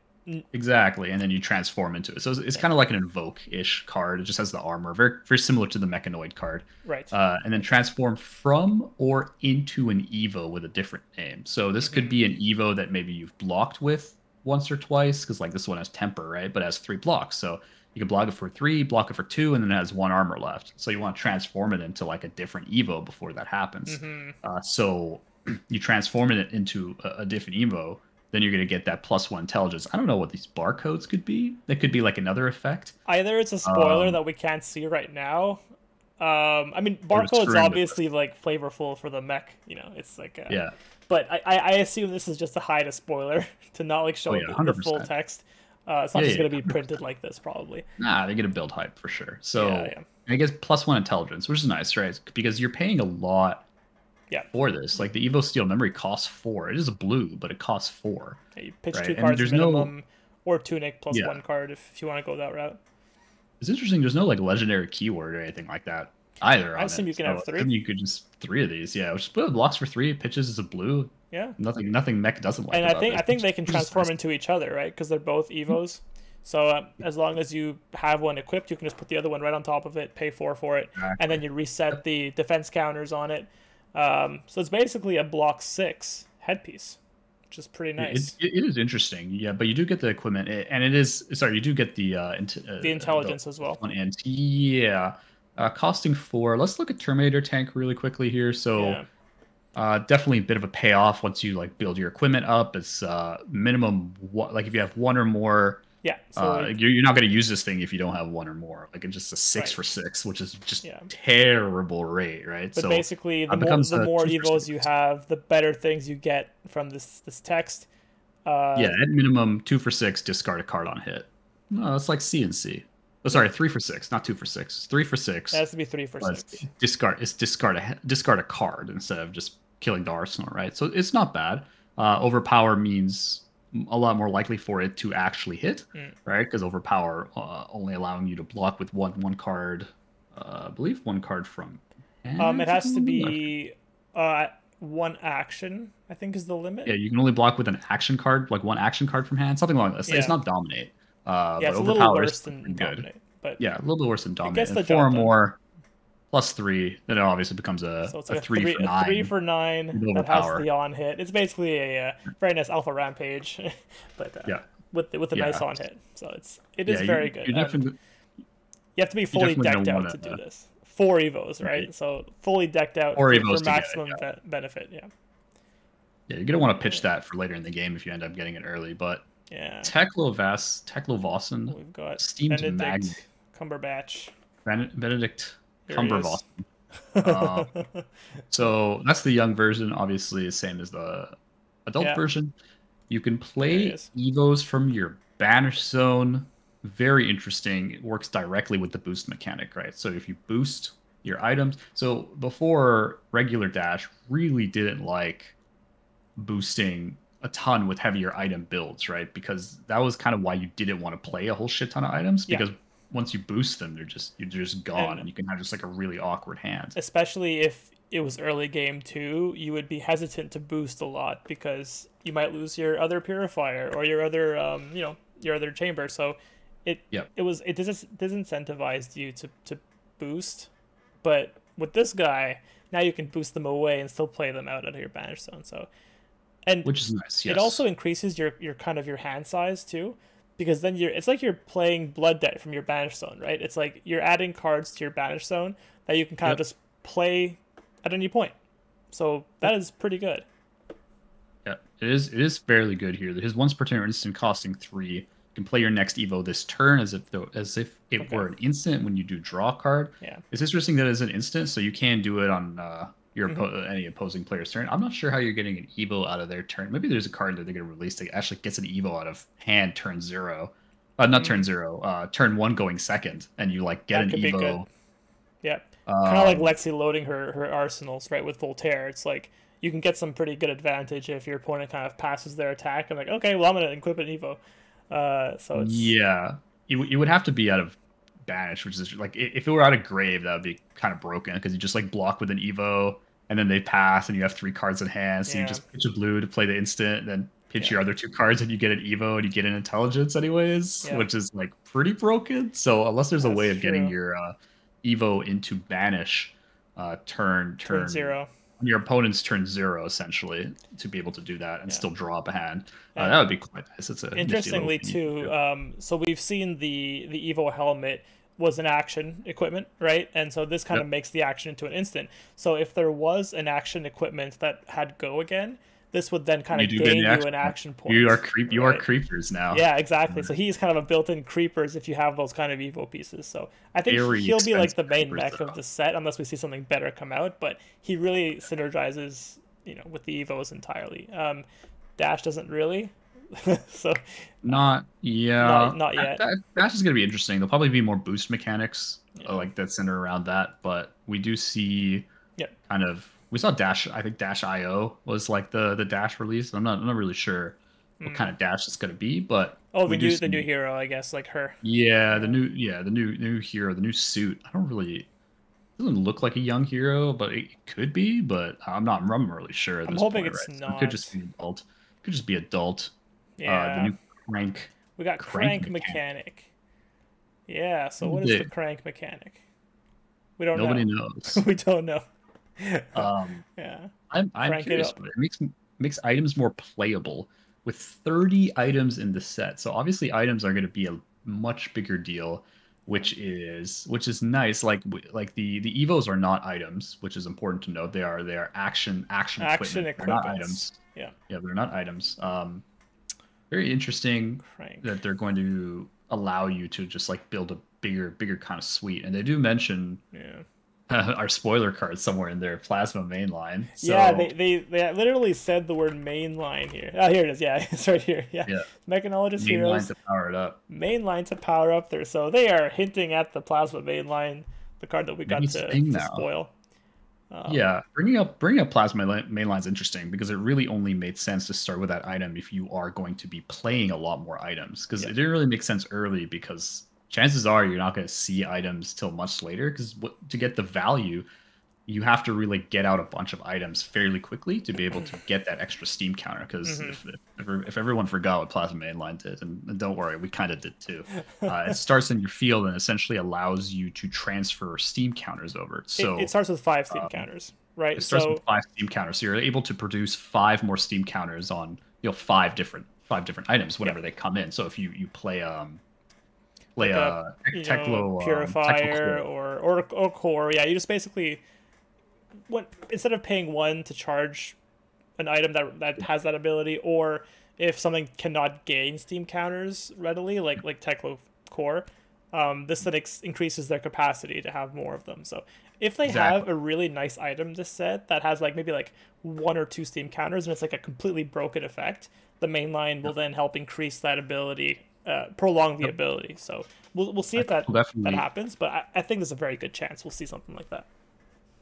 A: exactly, and then you transform into it. So it's
B: Yeah,
A: kind of like an invoke-ish card. It just has the armor, very very similar to the mechanoid card.
B: right.
A: And then transform from or into an Evo with a different name. So this could be an Evo that maybe you've blocked with once or twice, because like this one has temper, right? But it has 3 blocks. So you can block it for 3, block it for 2, and then it has 1 armor left. So you want to transform it into like a different Evo before that happens. So you transform it into a different Evo, then you're going to get that +1 intelligence. I don't know what these barcodes could be. That could be like another effect.
B: Either it's a spoiler
A: Um,
B: that we can't see right now. I mean,
A: or a
B: barcode's
A: string with
B: obviously like flavorful for the mech. You know, it's like.
A: yeah.
B: But I assume this is just to hide a spoiler to not like show
A: Oh yeah,
B: the full
A: 100%.
B: text. It's not
A: Yeah,
B: just
A: yeah.
B: gonna be printed like this, probably.
A: Nah, they get a build hype for sure. So
B: Yeah, yeah,
A: I guess +1 intelligence, which is nice, right? Because you're paying a lot
B: yeah.
A: for this. Like the Evo Steel memory costs 4. It is a blue, but it costs 4,
B: Yeah, you pitch
A: right?
B: 2
A: And
B: cards
A: there's no
B: minimum, or tunic plus
A: yeah.
B: 1 card if you want to go that route.
A: It's interesting. There's no like legendary keyword or anything like that either
B: I
A: on
B: assume
A: it.
B: you can
A: So
B: have
A: I
B: 3.
A: think you could just 3 of these. Yeah, just put blocks for 3. Pitches is a blue.
B: Yeah,
A: Nothing mech doesn't like
B: and
A: about this.
B: I think they can
A: Which is
B: transform
A: nice.
B: into each other, right? Because they're both Evos. So as long as you have one equipped, you can just put the other one right on top of it, pay 4 for it, and then
A: Exactly.
B: you reset the defense counters on it. So it's basically a block 6 headpiece, which is pretty nice.
A: It is interesting, yeah, but you do get the equipment, and it is sorry, you do get the
B: The intelligence as well.
A: +1 int, yeah, Costing 4. Let's look at Terminator tank really quickly here. So
B: Yeah.
A: definitely a bit of a payoff once you like build your equipment up. It's minimum like if you have one or more,
B: Yeah. So
A: you're not going to use this thing if you don't have one or more. Like it's just a six
B: right.
A: for six, which is just
B: Yeah.
A: terrible rate, right?
B: But
A: So
B: basically,
A: it becomes
B: the
A: a
B: more
A: two for
B: evos you
A: six.
B: have, the better things you get from this text.
A: Yeah,
B: Uh,
A: at minimum 2 for 6, discard a card on hit. No, that's like C and C. Oh,
B: yeah,
A: sorry, 3 for 6, not 2 for 6. Three for
B: it
A: six.
B: has to be 3 for 6.
A: Discard a card instead of just killing the arsenal, right? So it's not bad. Overpower means a lot more likely for it to actually hit,
B: Mm.
A: right? Because overpower only allowing you to block with one card, I believe one card from
B: It
A: hands, if
B: has
A: I'm
B: to
A: remembering.
B: be one action, I think, is the limit.
A: Yeah, you can only block with an action card, like one action card from hand, something like this. It's
B: Yeah,
A: not dominate,
B: yeah,
A: but
B: it's a little
A: overpower is
B: worse
A: still
B: than
A: pretty good.
B: dominate, but
A: Yeah, a little bit worse than
B: it
A: dominate.
B: gets
A: And
B: the
A: four or
B: job done.
A: more +3, then it obviously becomes
B: So it's
A: a
B: like
A: three for
B: a three
A: nine
B: for nine
A: with
B: that has
A: overpower.
B: the on hit. It's basically a very nice alpha rampage, but
A: Yeah,
B: with a nice
A: yeah,
B: on hit. So it is
A: yeah.
B: very good,
A: You
B: and
A: definitely
B: you have to be
A: you're
B: fully
A: definitely
B: decked
A: gonna
B: out
A: want
B: to do
A: to
B: this. 4 evos,
A: right,
B: right? So fully decked out
A: or
B: for
A: evos to get it.
B: maximum benefit. Yeah,
A: Yeah, you're gonna want to pitch
B: yeah,
A: that for later in the game if you end up getting it early. But
B: yeah.
A: Teklo Vossen,
B: We've got
A: esteemed magnet,
B: Benedict Cumberbatch.
A: Benedict
B: Here he is.
A: Cumbervossen. Um, so that's the young version, obviously, same as the adult
B: Yeah,
A: version. You can
B: there he
A: play
B: is.
A: Evos from your banish zone. Very interesting. It works directly with the boost mechanic, right? So if you boost your items, so before regular dash really didn't like boosting a ton with heavier item builds, right? Because that was kind of why you didn't want to play a whole shit ton of items
B: Yeah,
A: because once you boost them, you're just gone,
B: and
A: and you can have just like a really awkward hand.
B: especially if it was early game too, you would be hesitant to boost a lot because you might lose your other purifier or your other your other chamber. So it
A: Yep.
B: it disincentivized you to boost. But with this guy, now you can boost them away and still play them out of your banish zone. So and
A: Which is nice,
B: it
A: yes.
B: also increases your kind of your hand size too, because then it's like you're playing blood debt from your banish zone, right? It's like you're adding cards to your banish zone that you can kind of
A: Yep.
B: just play at any point. So that is pretty good.
A: Yeah, it is fairly good here. His once per turn instant costing 3. You can play your next Evo this turn as if it
B: Okay.
A: were an instant when you do draw a card.
B: Yeah.
A: It's interesting that it's an instant, so you can do it on
B: Hmm.
A: any opposing player's turn. I'm not sure how you're getting an Evo out of their turn. Maybe there's a card that they're gonna release that actually gets an Evo out of hand turn 0. Not turn
B: Mm,
A: 0, turn 1 going second, and you like get
B: that
A: an
B: could be good.
A: Evo.
B: Yeah. Kind of like
A: Um,
B: Lexi loading her arsenals, right, with Voltaire. It's like you can get some pretty good advantage if your opponent kind of passes their attack and like, okay, well I'm gonna equip an Evo. So it's
A: Yeah, you would have to be out of banish, which is like if it were out of grave, that would be kind of broken because you just like block with an evo, and then they pass, and you have 3 cards in hand, so you
B: yeah,
A: just pitch a blue to play the instant, and then pitch
B: yeah,
A: your other 2 cards, and you get an evo, and you get an intelligence anyways,
B: yeah.
A: which is like pretty broken. So unless there's a way
B: That's
A: of getting
B: true.
A: your evo into banish, turn
B: Turn
A: turn
B: zero.
A: on your opponent's turn 0 essentially to be able to do that and
B: Yeah.
A: still draw up a hand, that
B: And
A: would be quite nice. It's a nifty little
B: interestingly
A: thing you can
B: too,
A: do.
B: so we've seen the Evo helmet was an action equipment, right? And so this kind
A: Yep.
B: of makes the action into an instant. So if there was an action equipment that had go again, this would then kind
A: You
B: of
A: do get an
B: gain you
A: action
B: an
A: point.
B: action point,
A: You are
B: right?
A: creepers now.
B: Yeah, exactly. So he's kind of a built-in creepers if you have those kind of Evo pieces. So I think
A: Very
B: he'll be like
A: expensive
B: the main
A: creepers
B: mech of
A: though.
B: the set unless we see something better come out. But he really synergizes, with the Evos entirely. Dash doesn't really, so
A: Not yeah.
B: not yet.
A: That's just gonna be interesting. There'll probably be more boost mechanics
B: Yeah.
A: like that center around that, but we do see
B: Yep.
A: kind of we saw Dash. I think Dash IO was like the Dash release. I'm not really sure what kind
B: Mm.
A: of Dash it's gonna be, but
B: Oh,
A: we do
B: the new
A: see
B: hero, I guess, like her.
A: yeah
B: Yeah.
A: the new hero, the new suit. I don't really doesn't look like a young hero, but it could be. But I'm really sure at
B: I'm
A: this
B: hoping
A: point,
B: it's
A: right? So it could
B: not.
A: just be adult. It could just be adult. The
B: Yeah.
A: new crank
B: We got
A: crank
B: crank
A: mechanic.
B: mechanic. Yeah. So
A: What
B: what
A: is
B: is the
A: it?
B: crank mechanic? We don't
A: Nobody
B: know.
A: knows.
B: We don't know.
A: Um,
B: Yeah.
A: I'm
B: Crank it
A: curious,
B: up.
A: but it makes items more playable with 30 items in the set. So obviously items are going to be a much bigger deal. which is nice. Like the evos are not items, which is important to note. They are action
B: Action
A: equipment. They're not
B: equipments.
A: items.
B: Yeah.
A: Yeah, they're not items. Very interesting
B: Crank.
A: that they're going to allow you to just like build a bigger kind of suite. And they do mention
B: Yeah.
A: our spoiler card somewhere in their plasma mainline.
B: Yeah,
A: So
B: they literally said the word mainline here. Oh, here it is. Yeah, it's right here. Yeah.
A: yeah,
B: Mechanologist
A: mainline
B: heroes,
A: to power it up.
B: mainline to power up there. So they are hinting at the plasma mainline, the card that we
A: Maybe
B: got
A: it's a thing
B: to
A: now.
B: spoil.
A: Yeah, bringing up plasma mainline is interesting because it really only made sense to start with that item if you are going to be playing a lot more items. Because
B: Yeah.
A: it didn't really make sense early because chances are you're not going to see items till much later. Because to get the value, you have to really get out a bunch of items fairly quickly to be able to get that extra steam counter. Because if everyone forgot what plasma mainline did, and don't worry, we kind of did too. It starts in your field and essentially allows you to transfer steam counters over. So
B: It starts with 5 steam counters, right?
A: it starts
B: So
A: with 5 steam counters, so you're able to produce 5 more steam counters on 5 different items whenever they come in. So if you play
B: like
A: a Techlo
B: purifier
A: Techlo
B: or core, yeah, you just basically instead of paying 1 to charge an item that has that ability, or if something cannot gain steam counters readily, like Techlo core, this then increases their capacity to have more of them. So if they have a really nice item this set that has like maybe like 1 or 2 steam counters and it's like a completely broken effect, the main line will then help increase that ability, prolong the ability. So we'll see if that happens, but I think there's a very good chance we'll see something like that.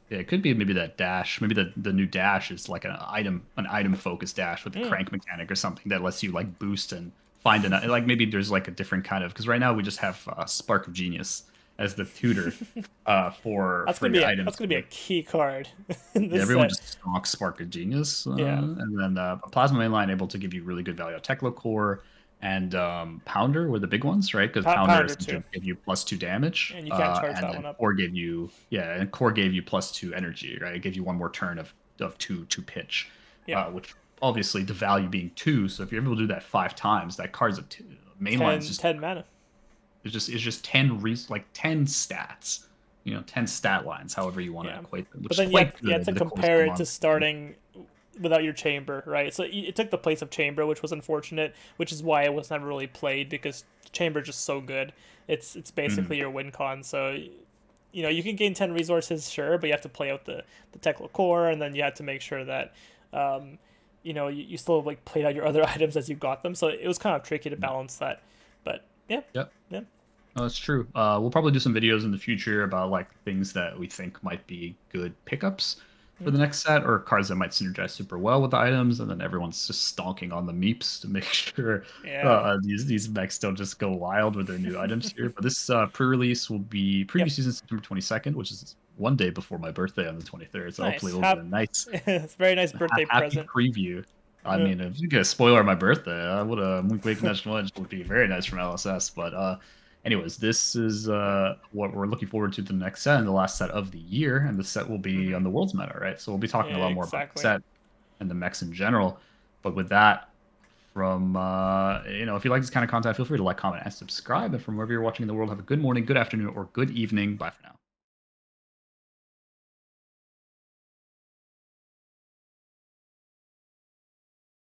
A: Yeah, it could be maybe that dash. Maybe the new dash is like an item focused dash with the crank mechanic or something that lets you like boost and find an like maybe there's like a different kind of, because right now we just have Spark of Genius as the tutor for your items.
B: That's gonna be a key card in this
A: everyone
B: set.
A: just stocks Spark of Genius,
B: Yeah.
A: and then Plasma Mainline able to give you really good value. Techlo Core and Pounder were the big ones, right? Because Pounder essentially give you +2 damage,
B: and you can't charge
A: and
B: that
A: then
B: one up.
A: Core gave you and Core gave you +2 energy, right? It gave you 1 more turn of two pitch,
B: Yeah.
A: which obviously the value being 2. So if you're able to do that 5 times, that card's a mainline is just
B: 10 mana.
A: It's just 10 10 stats. 10 stat lines, however you want to equate them.
B: But then you have to compare it to starting without your chamber, right? So it took the place of chamber, which was unfortunate, which is why it was never really played, because chamber is just so good. It's basically your win con. So you can gain 10 resources, sure, but you have to play out the Techlo core, and then you have to make sure that you still like played out your other items as you got them. So it was kind of tricky to balance that. But yeah.
A: No, that's true. We'll probably do some videos in the future about like things that we think might be good pickups for the next set, or cards that might synergize super well with the items, and then everyone's just stonking on the meeps to make sure these mechs don't just go wild with their new items here. But this pre-release will be preview season September 22nd, which is one day before my birthday on the 23rd. So hopefully it'll be a nice,
B: it's a very nice birthday present
A: preview. I mean, if you get a spoiler on my birthday, I would have Wake National Edge would be very nice from LSS. But anyways, this is what we're looking forward to the next set and the last set of the year, and the set will be on the World's meta, right? So we'll be talking a lot more about the set and the mechs in general. But with that, from if you like this kind of content, feel free to like, comment, and subscribe. And from wherever you're watching in the world, have a good morning, good afternoon, or good evening. Bye for now.